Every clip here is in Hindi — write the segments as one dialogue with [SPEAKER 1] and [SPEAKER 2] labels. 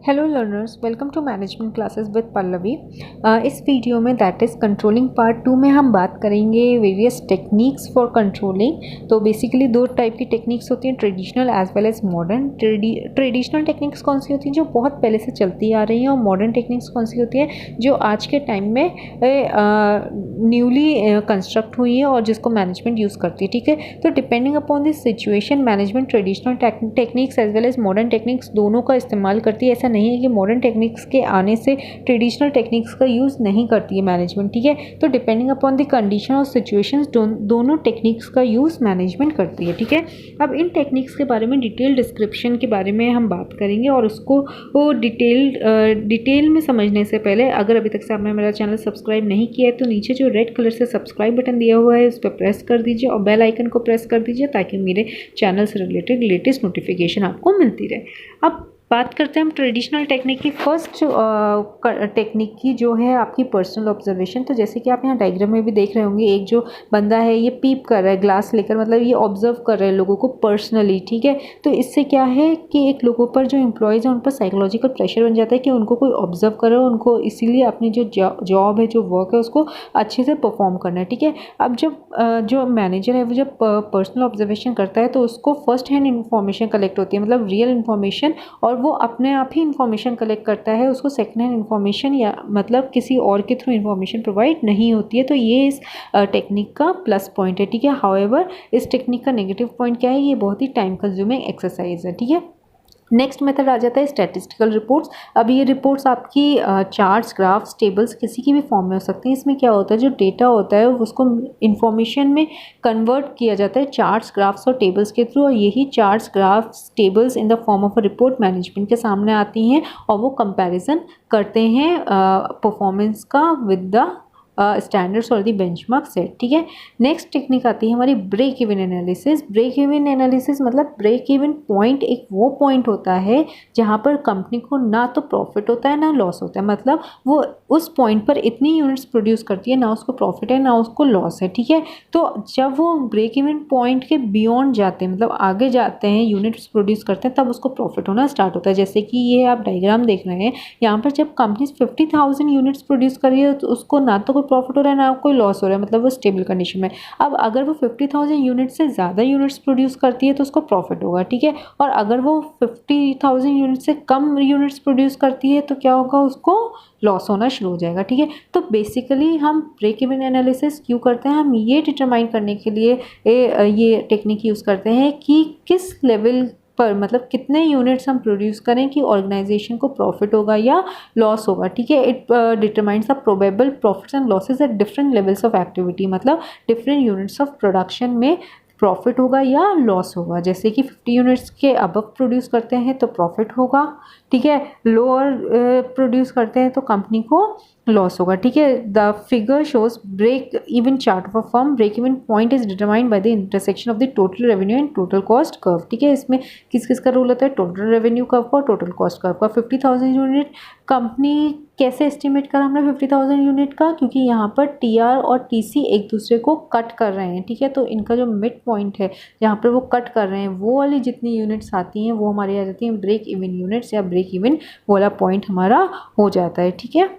[SPEAKER 1] Hello learners, welcome to management classes with Pallavi. इस वीडियो में दैट इज़ कंट्रोलिंग पार्ट 2 में हम बात करेंगे वेरियस टेक्निक्स फॉर कंट्रोलिंग। तो बेसिकली दो टाइप की टेक्निक्स होती हैं, traditional as well as modern. Traditional techniques कौन सी होती हैं जो बहुत पहले से चलती आ रही हैं, और मॉडर्न टेक्निक्स कौन सी होती हैं जो आज के टाइम में न्यूली कंस्ट्रक्ट हुई है और जिसको मैनेजमेंट यूज़ करती है। ठीक है, तो depending upon this situation management traditional techniques as well as modern techniques दोनों का इस्तेमाल करती है। ऐसा नहीं है कि मॉडर्न टेक्निक्स के आने से ट्रेडिशनल टेक्निक्स का यूज़ नहीं करती है मैनेजमेंट। ठीक है, तो डिपेंडिंग अपॉन द कंडीशन और सिचुएशंस दोनों टेक्निक्स का यूज़ मैनेजमेंट करती है। ठीक है, अब इन टेक्निक्स के बारे में डिटेल डिस्क्रिप्शन के बारे में हम बात करेंगे, और उसको वो डिटेल में समझने से पहले अगर अभी तक से आपने मेरा चैनल सब्सक्राइब नहीं किया है तो नीचे जो रेड कलर से सब्सक्राइब बटन दिया हुआ है उस पर प्रेस कर दीजिए और बेल आइकन को प्रेस कर दीजिए ताकि मेरे चैनल से रिलेटेड लेटेस्ट नोटिफिकेशन आपको मिलती रहे। अब बात करते हैं हम ट्रेडिशनल टेक्निक की। फर्स्ट टेक्निक की जो है आपकी पर्सनल ऑब्जर्वेशन। तो जैसे कि आप यहाँ डायग्राम में भी देख रहे होंगे, एक जो बंदा है ये पीप कर रहा है ग्लास लेकर, मतलब ये ऑब्जर्व कर रहे हैं लोगों को पर्सनली। ठीक है, तो इससे क्या है कि एक लोगों पर जो एम्प्लॉयज़ हैं उन पर साइकोलॉजिकल प्रेशर बन जाता है कि उनको कोई ऑब्जर्व करे, उनको इसीलिए अपनी जो जॉब है, जो वर्क है, उसको अच्छे से परफॉर्म करना है। ठीक है, अब जब जो मैनेजर है वो जब पर्सनल ऑब्जर्वेशन करता है तो उसको फर्स्ट हैंड इन्फॉर्मेशन कलेक्ट होती है, मतलब रियल इन्फॉर्मेशन, और वो अपने आप ही इन्फॉर्मेशन कलेक्ट करता है, उसको सेकेंड हैंड इन्फॉर्मेशन या मतलब किसी और के थ्रू इन्फॉर्मेशन प्रोवाइड नहीं होती है। तो ये इस टेक्निक का प्लस पॉइंट है। ठीक है, हाउएवर इस टेक्निक का नेगेटिव पॉइंट क्या है, ये बहुत ही टाइम कंज्यूमिंग एक्सरसाइज है। ठीक है, नेक्स्ट मेथड आ जाता है स्टैटिस्टिकल रिपोर्ट्स। अब ये रिपोर्ट्स आपकी चार्ट्स, ग्राफ्स, टेबल्स किसी की भी फॉर्म में हो सकती हैं। इसमें क्या होता है, जो डेटा होता है उसको इंफॉर्मेशन में कन्वर्ट किया जाता है चार्ट्स, ग्राफ्स और टेबल्स के थ्रू, और यही charts, graphs, tables in the form of a report management के सामने आती हैं और वो कंपैरिजन करते हैं परफॉर्मेंस का विद द स्टैंडर्ड्स और दी बेंचमार्क सेट। ठीक है, नेक्स्ट टेक्निक आती है हमारी break even analysis. Break even analysis मतलब ब्रेक इवन पॉइंट एक वो पॉइंट होता है जहाँ पर कंपनी को ना तो प्रॉफिट होता है ना लॉस होता है, मतलब वो उस पॉइंट पर इतनी यूनिट्स प्रोड्यूस करती है, ना उसको प्रॉफिट है ना उसको लॉस है। ठीक है, तो जब वो ब्रेक इवन पॉइंट के बियॉन्ड जाते हैं, मतलब आगे जाते हैं, यूनिट्स प्रोड्यूस करते हैं, तब उसको प्रॉफिट होना स्टार्ट होता है। जैसे कि ये आप डायग्राम देख रहे हैं, यहाँ पर जब कंपनी 50,000 यूनिट्स प्रोड्यूस कर रही है तो उसको ना तो प्रॉफिट हो रहा है ना कोई लॉस हो रहा है, मतलब वो स्टेबल कंडीशन में। अब अगर वो 50,000 यूनिट से ज़्यादा यूनिट्स प्रोड्यूस करती है तो उसको प्रॉफिट होगा। ठीक है, और अगर वो 50,000 यूनिट से कम यूनिट्स प्रोड्यूस करती है तो क्या होगा, उसको लॉस होना शुरू हो जाएगा। ठीक है, तो बेसिकली हम ब्रेक इवन एनालिसिस क्यों करते हैं, हम ये डिटरमाइन करने के लिए ये टेक्निक यूज़ करते हैं कि किस लेवल पर, मतलब कितने यूनिट्स हम प्रोड्यूस करें कि ऑर्गेनाइजेशन को प्रॉफिट होगा या लॉस होगा। ठीक है, it determines the probable profits and losses at different levels of activity, मतलब डिफरेंट यूनिट्स ऑफ प्रोडक्शन में प्रॉफिट होगा या लॉस होगा। जैसे कि 50 यूनिट्स के अबव प्रोड्यूस करते हैं तो प्रॉफिट होगा। ठीक है, लोअर प्रोड्यूस करते हैं तो कंपनी को लॉस होगा। ठीक है, the figure shows break even chart of a firm. Break even point is determined by the intersection of the total revenue and total cost curve. ठीक है, इसमें किस किस का रोल होता है, टोटल रेवेन्यू कर्व का और टोटल कॉस्ट कर्व का। 50,000 यूनिट कंपनी कैसे एस्टिमेट करा हमने 50,000 यूनिट का, क्योंकि यहाँ पर टीआर और टीसी एक दूसरे को कट कर रहे हैं। ठीक है, तो इनका जो मिड पॉइंट है जहाँ पर वो कट कर रहे हैं, वो वाली जितनी यूनिट्स आती हैं वो हमारी आ जाती हैं ब्रेक इवन यूनिट्स, या ब्रेक इवन वाला पॉइंट हमारा हो जाता है। ठीक है,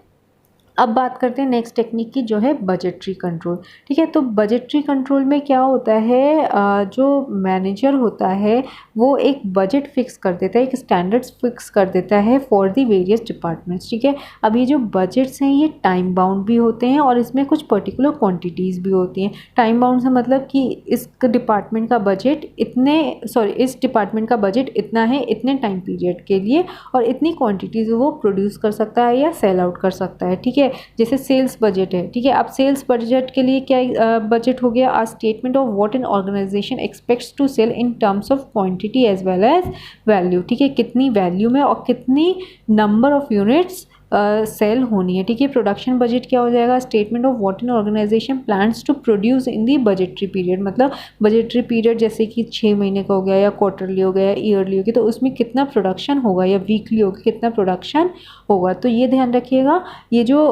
[SPEAKER 1] अब बात करते हैं नेक्स्ट टेक्निक की जो है बजटरी कंट्रोल। ठीक है, तो बजटरी कंट्रोल में क्या होता है, जो मैनेजर होता है वो एक बजट फिक्स कर देता है, एक स्टैंडर्ड्स फिक्स कर देता है फॉर द वेरियस डिपार्टमेंट्स। ठीक है, अब ये जो बजट्स हैं ये टाइम बाउंड भी होते हैं और इसमें कुछ पर्टिकुलर क्वांटिटीज़ भी होती हैं। टाइम बाउंड से मतलब कि इस डिपार्टमेंट का बजट इस डिपार्टमेंट का बजट इतना है इतने टाइम पीरियड के लिए, और इतनी क्वान्टिटीज़ वो प्रोड्यूस कर सकता है या सेल आउट कर सकता है। ठीक है, जैसे सेल्स बजट है। ठीक है, अब सेल्स बजट के लिए क्या बजट हो गया, a statement of what an organisation expects to sell in terms of quantity as well as value. ठीक है, कितनी वैल्यू में और कितनी नंबर ऑफ यूनिट्स सेल होनी है। ठीक है, प्रोडक्शन बजट क्या हो जाएगा, statement of what an organisation plans to produce in the budgetary period, मतलब बजटरी पीरियड जैसे कि 6 महीने का हो गया या क्वार्टरली हो गया या ईयरली हो गया, तो उसमें कितना प्रोडक्शन होगा, या वीकली होगा कितना प्रोडक्शन होगा। तो ये ध्यान रखिएगा, ये जो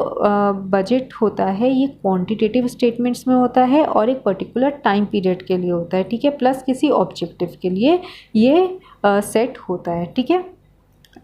[SPEAKER 1] बजट होता है ये क्वान्टिटेटिव स्टेटमेंट्स में होता है और एक पर्टिकुलर टाइम पीरियड के लिए होता है। ठीक है, प्लस किसी ऑब्जेक्टिव के लिए ये सेट होता है। ठीक है,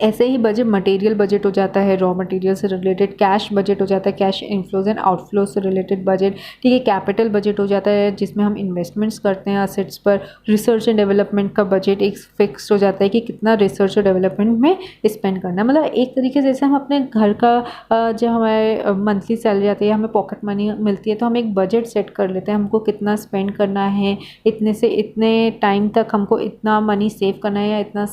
[SPEAKER 1] ऐसे ही बजट मटेरियल बजट हो जाता है, रॉ मटेरियल से रिलेटेड, कैश बजट हो जाता है, कैश इनफ्लोज एंड आउटफ्लो से रिलेटेड बजट, ठीक है। कैपिटल बजट हो जाता है जिसमें हम इन्वेस्टमेंट्स करते हैं असेट्स पर। रिसर्च एंड डेवलपमेंट का बजट एक फिक्स हो जाता है कि कितना रिसर्च और डेवलपमेंट में स्पेंड करना है। मतलब एक तरीके से जैसे हम अपने घर का जब हमारे मंथली सैलरी आती है, हमें पॉकेट मनी मिलती है, तो हम एक बजट सेट कर लेते हैं हमको कितना स्पेंड करना है, इतने से इतने टाइम तक हमको इतना मनी सेव करना है या इतना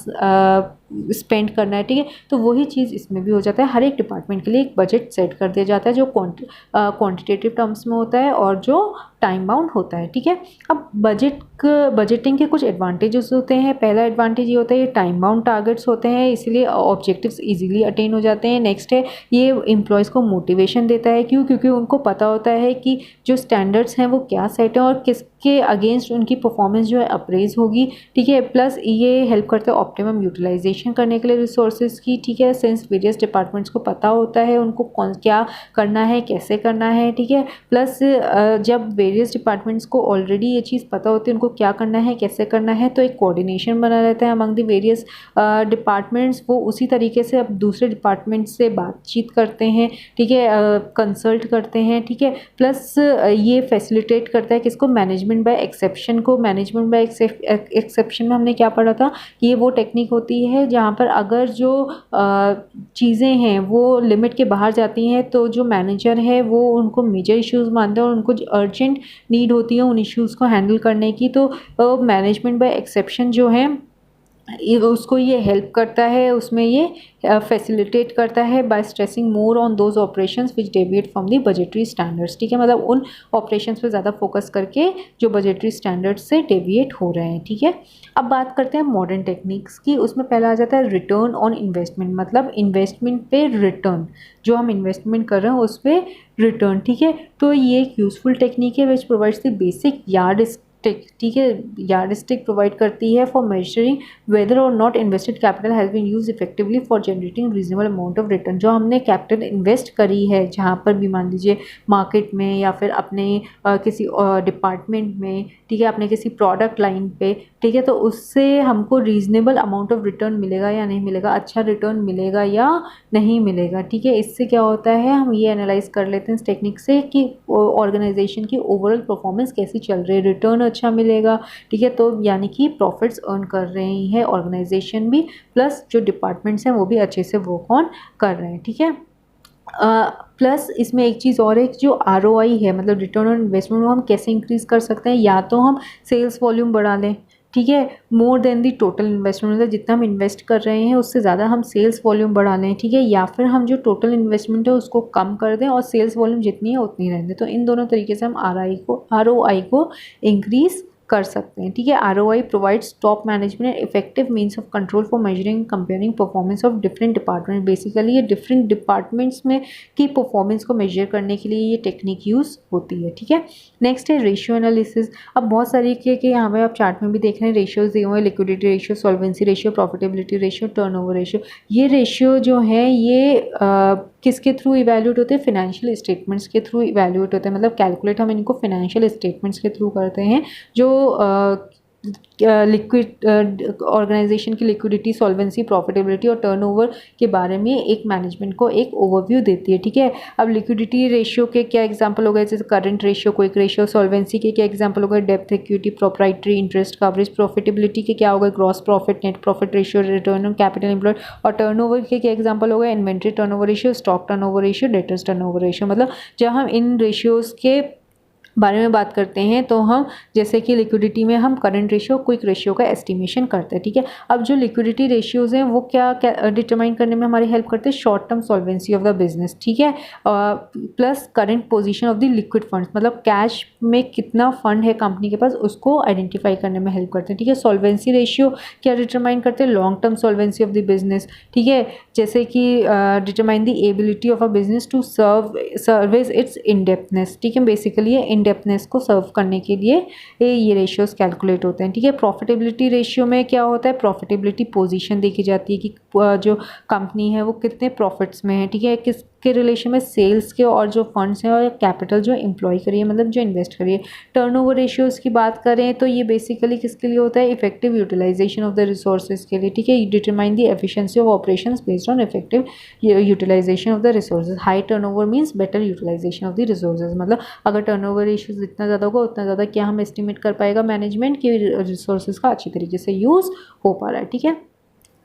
[SPEAKER 1] स्पेंड करना है, ठीक है। तो वही चीज़ इसमें भी हो जाता है, हर एक डिपार्टमेंट के लिए एक बजट सेट कर दिया जाता है जो क्वांटिटेटिव टर्म्स में होता है और जो टाइम बाउंड होता है, ठीक है। अब बजटिंग के कुछ एडवांटेजेस होते हैं। पहला एडवांटेज ये होता है ये टाइम बाउंड टारगेट्स होते हैं, इसलिए ऑब्जेक्टिव्स इजीली अटेन हो जाते हैं। नेक्स्ट है ये एम्प्लॉयज़ को मोटिवेशन देता है, क्यों? क्योंकि उनको पता होता है कि जो स्टैंडर्ड्स हैं वो क्या सेट है और किसके अगेंस्ट उनकी परफॉर्मेंस जो है अप्रेज होगी, ठीक है। प्लस ये हेल्प करता है ऑप्टिमम यूटिलाइजेशन करने के लिए रिसोर्सेज की, ठीक है। सिंस वेरियस डिपार्टमेंट्स को पता होता है उनको कौन क्या करना है, कैसे करना है, ठीक है। प्लस जब वेरियस डिपार्टमेंट्स को ऑलरेडी ये चीज़ पता होती है उनको क्या करना है, कैसे करना है, तो एक कोऑर्डिनेशन बना रहता है अमंग द वेरियस डिपार्टमेंट्स। वो उसी तरीके से अब दूसरे डिपार्टमेंट से बातचीत करते हैं, ठीक है, कंसल्ट करते हैं, ठीक है। प्लस ये फैसिलिटेट करता है किसको? मैनेजमेंट बाय एक्सेप्शन को। मैनेजमेंट बाय एक्सेप्शन में हमने क्या पढ़ा था? ये वो टेक्निक होती है जहाँ पर अगर जो चीज़ें हैं वो लिमिट के बाहर जाती हैं तो जो मैनेजर है वो उनको मेजर इश्यूज़ मानता है और उनको अर्जेंट नीड होती है उन इश्यूज़ को हैंडल करने की। तो मैनेजमेंट बाय एक्सेप्शन जो है उसको ये हेल्प करता है, उसमें ये फैसिलिटेट करता है by stressing more on those operations which deviate from the budgetary standards, ठीक है। मतलब उन ऑपरेशंस पे ज़्यादा फोकस करके जो बजटरी स्टैंडर्ड्स से डेविएट हो रहे हैं, ठीक है। अब बात करते हैं मॉडर्न टेक्निक्स की। उसमें पहला आ जाता है रिटर्न ऑन इन्वेस्टमेंट, मतलब इन्वेस्टमेंट पे रिटर्न, जो हम इन्वेस्टमेंट कर रहे हैं उस पर रिटर्न, ठीक है। तो ये एक यूजफुल टेक्निक है which provides the basic yardstick, ठीक है, यार्डस्टिक प्रोवाइड करती है for measuring whether or not invested capital has been use effectively for generating reasonable amount of return. जो हमने कैपिटल इन्वेस्ट करी है जहाँ पर भी, मान लीजिए मार्केट में या फिर अपने किसी डिपार्टमेंट में, ठीक है, अपने किसी प्रोडक्ट लाइन पे, ठीक है, तो उससे हमको रीजनेबल अमाउंट ऑफ रिटर्न मिलेगा या नहीं मिलेगा, अच्छा रिटर्न मिलेगा या नहीं मिलेगा, ठीक है। इससे क्या होता है, हम ये एनालाइज कर लेते हैं इस टेक्निक से कि ऑर्गेनाइजेशन की ओवरऑल परफॉर्मेंस कैसी चल रही है, रिटर्न अच्छा मिलेगा, ठीक है। तो यानी कि प्रॉफिट्स अर्न कर रही है ऑर्गेनाइजेशन भी, प्लस जो डिपार्टमेंट्स हैं वो भी अच्छे से वर्क ऑन कर रहे हैं, ठीक है। प्लस इसमें एक चीज़ और है, जो ROI है, मतलब रिटर्न ऑन इन्वेस्टमेंट, वो हम कैसे इंक्रीज़ कर सकते हैं? या तो हम सेल्स वॉल्यूम बढ़ा लें, ठीक है, मोर देन दी टोटल इन्वेस्टमेंट, मतलब जितना हम इन्वेस्ट कर रहे हैं उससे ज़्यादा हम सेल्स वॉल्यूम बढ़ा लें, ठीक है। या फिर हम जो टोटल इन्वेस्टमेंट है उसको कम कर दें और सेल्स वॉल्यूम जितनी है उतनी रहने दें। तो इन दोनों तरीके से हम ROI को इंक्रीज़ कर सकते हैं, ठीक है। ROI provides top management effective means of control for measuring comparing performance of different department. Basically ये डिफरेंट डिपार्टमेंट्स में की परफॉर्मेंस को मेजर करने के लिए ये टेक्निक यूज़ होती है, ठीक है। नेक्स्ट है रेशियो एनालिसिस। अब बहुत सारे के यहाँ पे आप चार्ट में भी देख रहे हैं रेशियोज दिए हुए हैं, liquidity ratio, solvency ratio, profitability ratio, turnover ratio. ये रेशियो जो है ये किसके थ्रू इवैल्यूएट होते हैं? फाइनेंशियल स्टेटमेंट्स के थ्रू इवैल्यूएट होते हैं, मतलब कैलकुलेट हम इनको फाइनेंशियल स्टेटमेंट्स के थ्रू करते हैं, जो लिक्विड ऑर्गेनाइजेशन की लिक्विडिटी, सॉल्वेंसी, प्रॉफिटेबिलिटी और टर्नओवर के बारे में एक मैनेजमेंट को एक ओवरव्यू देती है, ठीक है। अब लिक्विडिटी रेशियो के क्या एग्जांपल हो गए? जैसे current ratio, quick ratio. Solvency के क्या एग्जांपल हो गए? डेब्ट, equity, proprietary, interest coverage. Profitability के क्या हो गए? Gross profit, net profit ratio, return on capital employed. और टर्नओवर के क्या एग्जांपल हो गए? Inventory turnover ratio, stock turnover ratio, debtors turnover ratio. मतलब जब हम इन रेशियोज़ के बारे में बात करते हैं तो हम, जैसे कि लिक्विडिटी में हम करंट रेशियो, क्विक रेशियो का एस्टिमेशन करते हैं, ठीक है। अब जो लिक्विडिटी रेशियोज़ हैं वो क्या डिटरमाइन करने में हमारी हेल्प करते हैं? Short term solvency of the business, ठीक है, plus current position of the liquid funds, मतलब कैश में कितना फंड है कंपनी के पास उसको आइडेंटिफाई करने में हेल्प करते हैं, ठीक है। सॉल्वेंसी रेशियो क्या डिटरमाइन करते हैं? Long term solvency of the business, ठीक है, जैसे कि determine the ability of a business to service its indebtedness, ठीक है। बेसिकली डेप्थनेस को सर्व करने के लिए ये रेशियोज कैलकुलेट होते हैं, ठीक है। प्रॉफिटेबिलिटी रेशियो में क्या होता है? प्रॉफिटेबिलिटी पोजीशन देखी जाती है कि जो कंपनी है वो कितने प्रॉफिट्स में है, ठीक है, किसके रिलेशन में, सेल्स के, और जो फंड्स हैं और कैपिटल जो एम्प्लॉय करिए मतलब जो इन्वेस्ट करिए। टर्नओवर रेशियोज़ की बात करें तो ये बेसिकली किसके लिए होता है, effective utilisation of the resources के लिए, ठीक है। Determine the efficiency of operations based on effective utilisation of the resources. High turnover means better utilisation of the resources, मतलब अगर टर्नओवर रेशियोज जितना ज़्यादा होगा उतना ज़्यादा क्या हम एस्टिमेट कर पाएगा मैनेजमेंट कि रिसोर्सेज का अच्छी तरीके से यूज़ हो पा रहा है, ठीक है।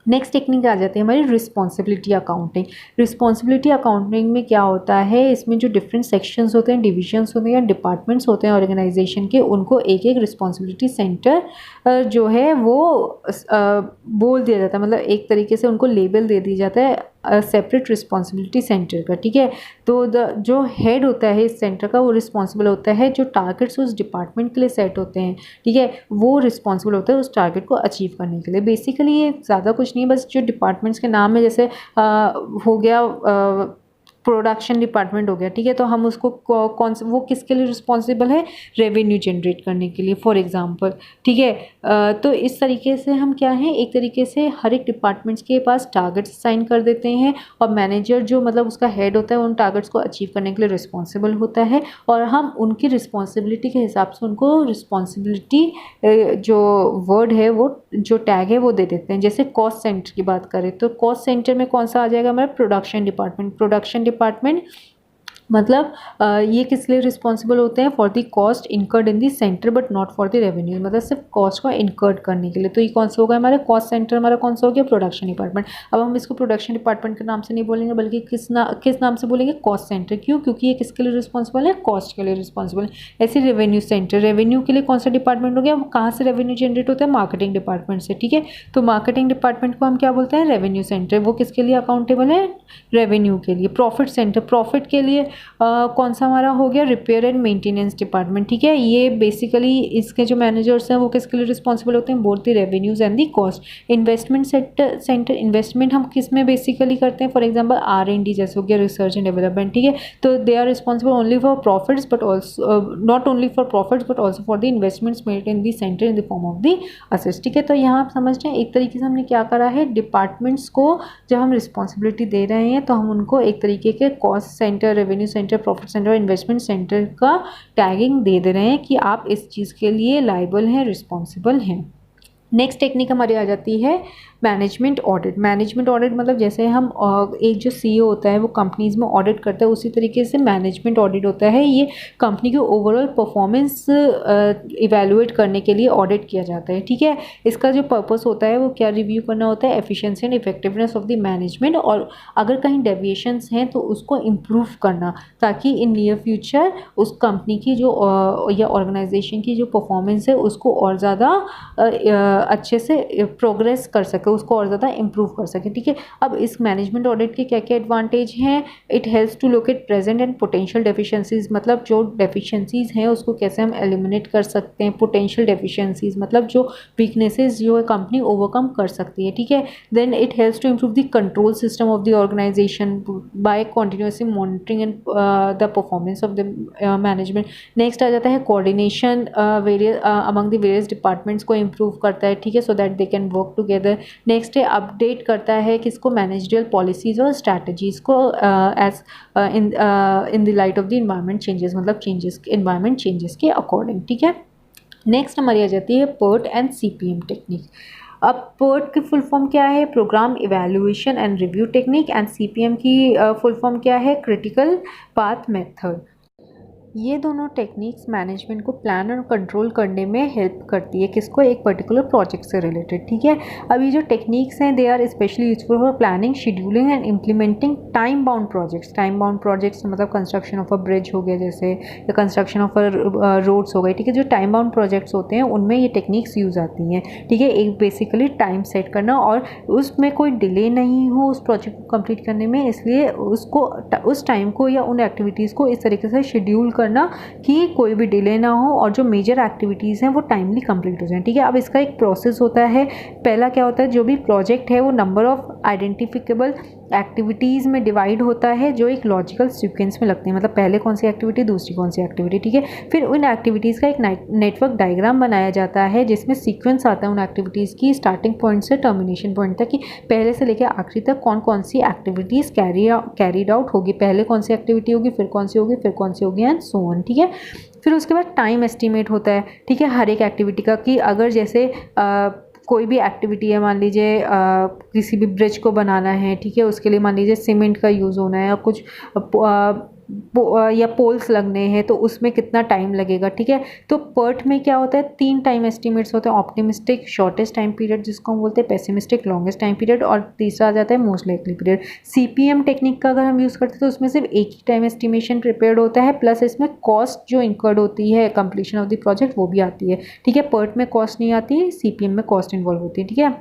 [SPEAKER 1] नेक्स्ट टेक्निक आ जाती है हमारी रिस्पॉन्सिबिलिटी अकाउंटिंग। रिस्पॉन्सिबिलिटी अकाउंटिंग में क्या होता है, इसमें जो डिफरेंट सेक्शंस होते हैं, डिविजन्स होते हैं या डिपार्टमेंट्स होते हैं ऑर्गेनाइजेशन के, उनको एक एक रिस्पॉन्सिबिलिटी सेंटर जो है वो बोल दिया जाता है, मतलब एक तरीके से उनको लेबल दे दिया जाता है सेपरेट रिस्पॉन्सिबिलिटी सेंटर का, ठीक है। तो जो हेड होता है इस सेंटर का वो रिस्पॉन्सिबल होता है, जो टारगेट्स उस डिपार्टमेंट के लिए सेट होते हैं, ठीक है, वो रिस्पॉन्सिबल होता है उस टारगेट को अचीव करने के लिए। बेसिकली ये ज़्यादा कुछ नहीं है, बस जो डिपार्टमेंट्स के नाम है, जैसे हो गया प्रोडक्शन डिपार्टमेंट हो गया, ठीक है, तो हम उसको कौन से वो किसके लिए रिस्पॉन्सिबल है, रेवेन्यू जनरेट करने के लिए फॉर एग्जांपल, ठीक है। तो इस तरीके से हम क्या है, एक तरीके से हर एक डिपार्टमेंट्स के पास टारगेट्स साइन कर देते हैं और मैनेजर जो मतलब उसका हेड होता है उन टारगेट्स को अचीव करने के लिए रिस्पॉन्सिबल होता है, और हम उनकी रिस्पॉन्सिबिलिटी के हिसाब से उनको रिस्पॉन्सिबिलिटी जो वर्ड है वो जो टैग है वो दे देते हैं। जैसे कॉस्ट सेंटर की बात करें तो कॉस्ट सेंटर में कौन सा आ जाएगा हमारा, प्रोडक्शन डिपार्टमेंट। प्रोडक्शन डिपार्टमेंट मतलब ये किस लिए रिस्पॉन्सिबल होते हैं, for the cost incurred in the centre but not for the revenue, मतलब सिर्फ कॉस्ट को इनकर्ड करने के लिए। तो ये कौन सा होगा हमारा कॉस्ट सेंटर, हमारा कौन सा हो गया, प्रोडक्शन डिपार्टमेंट। अब हम इसको प्रोडक्शन डिपार्टमेंट के नाम से नहीं बोलेंगे बल्कि किस नाम से बोलेंगे, कॉस्ट सेंटर। क्यों, क्योंकि ये किसके लिए रिस्पॉन्सिबल है, कॉस्ट के लिए रिस्पॉन्सिबल है। ऐसे रेवेन्यू सेंटर, रेवेन्यू के लिए कौन सा डिपार्टमेंट हो गया, कहाँ से रेवेन्यू जनरेट होता है, मार्केटिंग डिपार्टमेंट से, ठीक है। तो मार्केटिंग डिपार्टमेंट को हम क्या बोलते हैं, रेवेन्यू सेंटर, वो किसके लिए अकाउंटेबल है, रेवेन्यू के लिए। प्रॉफिट सेंटर, प्रॉफिट के लिए कौन सा हमारा हो गया, रिपेयर एंड मेंटेनेंस डिपार्टमेंट, ठीक है। ये बेसिकली इसके जो मैनेजर्स हैं वो किसके लिए रिस्पॉन्सिबल होते हैं, both the revenues and the cost. Investment centre, investment हम किस में बेसिकली करते हैं, फॉर एग्जांपल R&D जैसे हो गया, रिसर्च एंड डेवलपमेंट, ठीक है। तो they are responsible only for profits but also not only for profits but also for the investments made in the centre in the form of the assets, ठीक है। तो यहाँ आप समझ रहे हैं एक तरीके से हमने क्या करा है, डिपार्टमेंट्स को जब हम रिस्पॉन्सिबिलिटी दे रहे हैं तो हम उनको एक तरीके के cost centre, revenue centre, profit centre, investment centre का टैगिंग दे रहे हैं कि आप इस चीज़ के लिए लायबल हैं, रिस्पॉन्सिबल हैं। नेक्स्ट टेक्निक हमारी आ जाती है मैनेजमेंट ऑडिट। मैनेजमेंट ऑडिट मतलब जैसे हम एक जो CEO होता है वो कंपनीज़ में ऑडिट करता है, उसी तरीके से मैनेजमेंट ऑडिट होता है। ये कंपनी की ओवरऑल परफॉर्मेंस इवैल्यूएट करने के लिए ऑडिट किया जाता है, ठीक है। इसका जो पर्पस होता है वो क्या रिव्यू करना होता है, efficiency and effectiveness of the management, और अगर कहीं डेविएशंस हैं तो उसको इम्प्रूव करना, ताकि इन नियर फ्यूचर उस कंपनी की जो या ऑर्गेनाइजेशन की जो परफॉर्मेंस है उसको और ज़्यादा अच्छे से प्रोग्रेस कर सके, उसको और ज़्यादा इम्प्रूव कर सके, ठीक है। अब इस मैनेजमेंट ऑडिट के क्या क्या एडवांटेज हैं, it helps to locate present and potential deficiencies, मतलब जो डेफिशिएंसीज हैं उसको कैसे हम एलिमिनेट कर सकते हैं, पोटेंशियल डेफिशिएंसीज मतलब जो वीकनेसेस जो है कंपनी ओवरकम कर सकती है, ठीक है। Then it helps to improve the control system of the organisation by continuously monitoring and the performance of the management. Next आ जाता है coordination among the various departments को इम्प्रूव करता है, ठीक है, so that they can work together. Next है अपडेट करता है किसको, मैनेजरियल पॉलिसीज़ और स्ट्रैटेजीज़ को as in the light of the environment changes, मतलब चेंजेस इन्वायरमेंट चेंजेस के अकॉर्डिंग, ठीक है। नेक्स्ट हमारी आ जाती है PERT एंड CPM टेक्निक। अब PERT की फुल फॉर्म क्या है, program evaluation and review technique, and CPM की फुल फॉर्म क्या है, क्रिटिकल पाथ मेथड। ये दोनों टेक्निक्स मैनेजमेंट को प्लान और कंट्रोल करने में हेल्प करती है, किसको, एक पर्टिकुलर प्रोजेक्ट से रिलेटेड, ठीक है। अब ये जो टेक्निक्स हैं they are specially useful for planning, scheduling and implementing time bound projects. Time bound projects मतलब कंस्ट्रक्शन ऑफ अ ब्रिज हो गया जैसे, या कंस्ट्रक्शन ऑफ अ रोड्स हो गए, ठीक है। जो टाइम बाउंड प्रोजेक्ट्स होते हैं उनमें ये टेक्निक्स यूज़ आती हैं, ठीक है। एक बेसिकली टाइम सेट करना और उसमें कोई डिले नहीं हो उस प्रोजेक्ट को कंप्लीट करने में, इसलिए उसको उस टाइम को या उन एक्टिविटीज़ को इस तरीके से शेड्यूल करना कि कोई भी डिले ना हो और जो मेजर एक्टिविटीज़ हैं वो टाइमली कंप्लीट हो जाएं, ठीक है। अब इसका एक प्रोसेस होता है। पहला क्या होता है, जो भी प्रोजेक्ट है वो नंबर ऑफ आइडेंटिफिकेबल एक्टिविटीज़ में डिवाइड होता है जो एक लॉजिकल सीक्वेंस में लगते हैं, मतलब पहले कौन सी एक्टिविटी, दूसरी कौन सी एक्टिविटी, ठीक है। फिर उन एक्टिविटीज़ का एक नेटवर्क डायग्राम बनाया जाता है जिसमें सीक्वेंस आता है उन एक्टिविटीज़ की स्टार्टिंग पॉइंट से टर्मिनेशन पॉइंट तक, कि पहले से लेकर आखिरी तक कौन कौन सी एक्टिविटीज़ कैरीड आउट होगी, पहले कौन सी एक्टिविटी होगी, फिर कौन सी होगी, फिर कौन सी होगी, एंड सो ऑन, ठीक है। फिर उसके बाद टाइम एस्टिमेट होता है, ठीक है, हर एक एक्टिविटी का, कि अगर जैसे कोई भी एक्टिविटी है, मान लीजिए किसी भी ब्रिज को बनाना है, ठीक है, उसके लिए मान लीजिए सीमेंट का यूज़ होना है या कुछ या पोल्स लगने हैं, तो उसमें कितना टाइम लगेगा, ठीक है। तो पर्ट में क्या होता है, 3 टाइम एस्टिमेट्स होते हैं, ऑप्टिमिस्टिक शॉर्टेस्ट टाइम पीरियड जिसको हम बोलते हैं, पेसिमिस्टिक लॉन्गेस्ट टाइम पीरियड, और तीसरा आ जाता है most likely period. CPM technique का अगर हम यूज़ करते हैं तो उसमें सिर्फ एक ही टाइम एस्टिमेशन प्रिपेयर्ड होता है, प्लस इसमें कॉस्ट जो इंकर्ड होती है कंप्लीशन ऑफ द प्रोजेक्ट वो भी आती है, ठीक है। पर्ट में कॉस्ट नहीं आती, सीपीएम में कॉस्ट इन्वॉल्व होती है, ठीक है।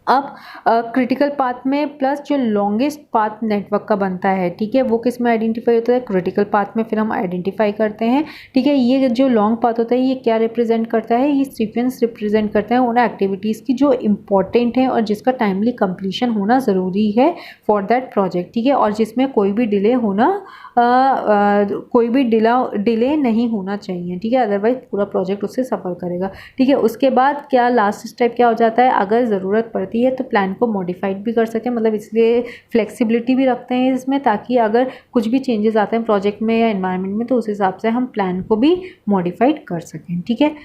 [SPEAKER 1] अब क्रिटिकल पाथ में प्लस जो लॉन्गेस्ट पाथ नेटवर्क का बनता है, ठीक है, वो किस में आइडेंटिफाई होता है, क्रिटिकल पाथ में फिर हम आइडेंटिफाई करते हैं, ठीक है। ये जो लॉन्ग पाथ होता है ये क्या रिप्रेजेंट करता है, ये सीक्वेंस रिप्रेजेंट करता है उन एक्टिविटीज़ की जो इंपॉर्टेंट है और जिसका टाइमली कंप्लीशन होना ज़रूरी है फॉर दैट प्रोजेक्ट, ठीक है, और जिसमें कोई भी डिले होना कोई भी डिले नहीं होना चाहिए, ठीक है, अदरवाइज पूरा प्रोजेक्ट उससे सफ़र करेगा, ठीक है। उसके बाद क्या लास्ट स्टेप क्या हो जाता है, अगर ज़रूरत पड़ती है तो प्लान को मॉडिफाइड भी कर सकें, मतलब इसलिए फ्लेक्सिबिलिटी भी रखते हैं इसमें, ताकि अगर कुछ भी चेंजेस आते हैं प्रोजेक्ट में या एनवायरनमेंट में तो उस हिसाब से हम प्लान को भी मॉडिफाइड कर सकें, ठीक है।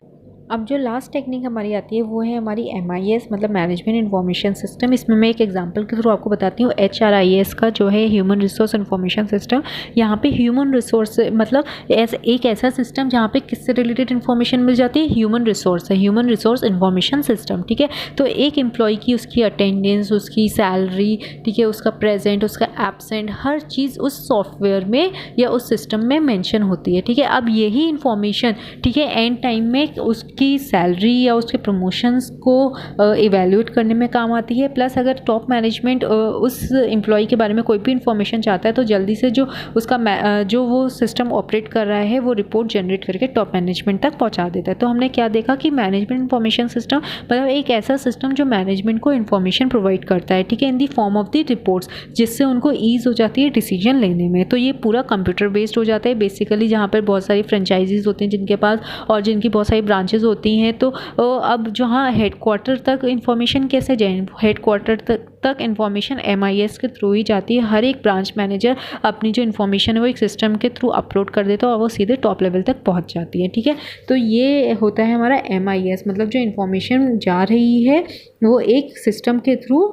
[SPEAKER 1] अब जो लास्ट टेक्निक हमारी आती है वो है हमारी MIS, मतलब मैनेजमेंट इन्फॉर्मेशन सिस्टम। इसमें मैं एक एग्जांपल के थ्रू आपको बताती हूँ। HRIS का जो है ह्यूमन रिसोर्स इन्फॉर्मेशन सिस्टम, यहाँ पे ह्यूमन रिसोर्स मतलब एक ऐसा सिस्टम जहाँ पे किससे रिलेटेड इन्फॉर्मेशन मिल जाती है, ह्यूमन रिसोर्स है, ह्यूमन रिसोर्स इन्फॉर्मेशन सिस्टम, ठीक है। तो एक एम्प्लॉय की उसकी अटेंडेंस, उसकी सैलरी, ठीक है, उसका प्रेजेंट, उसका एब्सेंट, हर चीज़ उस सॉफ्टवेयर में या उस सिस्टम में मेंशन होती है, ठीक है। अब यही इन्फॉर्मेशन, ठीक है, एंड टाइम में उसकी सैलरी या उसके प्रमोशंस को इवैल्यूएट करने में काम आती है। प्लस अगर टॉप मैनेजमेंट उस एम्प्लॉय के बारे में कोई भी इन्फॉर्मेशन चाहता है तो जल्दी से जो उसका जो वो सिस्टम ऑपरेट कर रहा है वो रिपोर्ट जनरेट करके टॉप मैनेजमेंट तक पहुंचा देता है। तो हमने क्या देखा कि मैनेजमेंट इन्फॉर्मेशन सिस्टम मतलब एक ऐसा सिस्टम जो मैनेजमेंट को इन्फॉर्मेशन प्रोवाइड करता है, ठीक है, in the form of the reports, जिससे उनको ईज हो जाती है डिसीजन लेने में। तो ये पूरा कंप्यूटर बेस्ड हो जाता है बेसिकली, जहाँ पर बहुत सारी फ्रेंचाइजीज होती हैं जिनके पास और जिनकी बहुत सारी ब्रांचेज होती हैं। तो अब जहाँ हेडक्वार्टर तक इन्फॉर्मेशन कैसे जाए, हेडक्वार्टर तक इन्फॉर्मेशन MIS के थ्रू ही जाती है। हर एक ब्रांच मैनेजर अपनी जो इन्फॉर्मेशन है वो एक सिस्टम के थ्रू अपलोड कर देता है और वो सीधे टॉप लेवल तक पहुंच जाती है, ठीक है। तो ये होता है हमारा MIS, मतलब जो इन्फॉर्मेशन जा रही है वो एक सिस्टम के थ्रू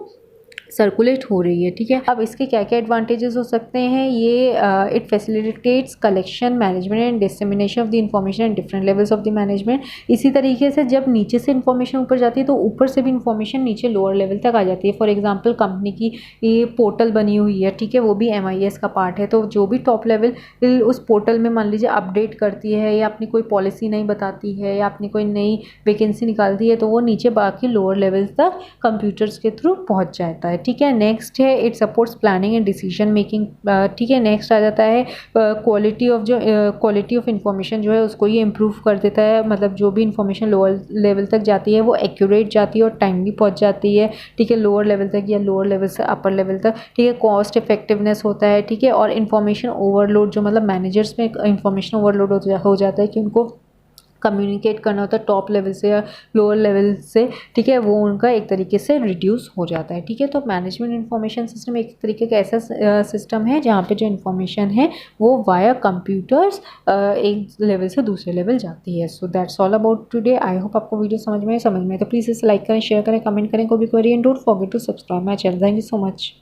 [SPEAKER 1] सर्कुलेट हो रही है, ठीक है। अब इसके क्या क्या एडवांटेजेस हो सकते हैं, ये it facilitates collection, management and dissemination of the information and different levels of the management. इसी तरीके से जब नीचे से इन्फॉर्मेशन ऊपर जाती है तो ऊपर से भी इन्फॉर्मेशन नीचे लोअर लेवल तक आ जाती है। फॉर एग्जाम्पल कंपनी की ये पोर्टल बनी हुई है, ठीक है, वो भी MIS का पार्ट है। तो जो भी टॉप लेवल उस पोर्टल में मान लीजिए अपडेट करती है या अपनी कोई पॉलिसी नहीं बताती है या अपनी कोई नई वैकेंसी निकालती है तो वो नीचे बाकी लोअर लेवल तक कंप्यूटर्स के थ्रू पहुँच जाता है, ठीक है। नेक्स्ट है it supports planning and decision making, ठीक है। नेक्स्ट आ जाता है क्वालिटी ऑफ इंफॉर्मेशन जो है उसको ये इम्प्रूव कर देता है, मतलब जो भी इंफॉर्मेशन लोअर लेवल तक जाती है वो एक्यूरेट जाती है और टाइमली पहुंच जाती है, ठीक है, लोअर लेवल तक या लोअर लेवल से अपर लेवल तक, ठीक है। कॉस्ट इफेक्टिवनेस होता है, ठीक है। और इन्फॉर्मेशन ओवरलोड, जो मतलब मैनेजर्स में इन्फॉर्मेशन ओवरलोड हो जाता है कि उनको कम्युनिकेट करना होता है टॉप लेवल से या लोअर लेवल से, ठीक है, वो उनका एक तरीके से रिड्यूस हो जाता है, ठीक है। तो मैनेजमेंट इन्फॉर्मेशन सिस्टम एक तरीके का ऐसा सिस्टम है जहाँ पे जो इन्फॉर्मेशन है वो वाया कंप्यूटर्स एक लेवल से दूसरे लेवल जाती है। So that's all about today. I hope आपको वीडियो समझ में तो प्लीज़ इसे लाइक करें, शेयर करें, कमेंट करें, कोई भी query, and don't forget to subscribe my channel. Thank you so much.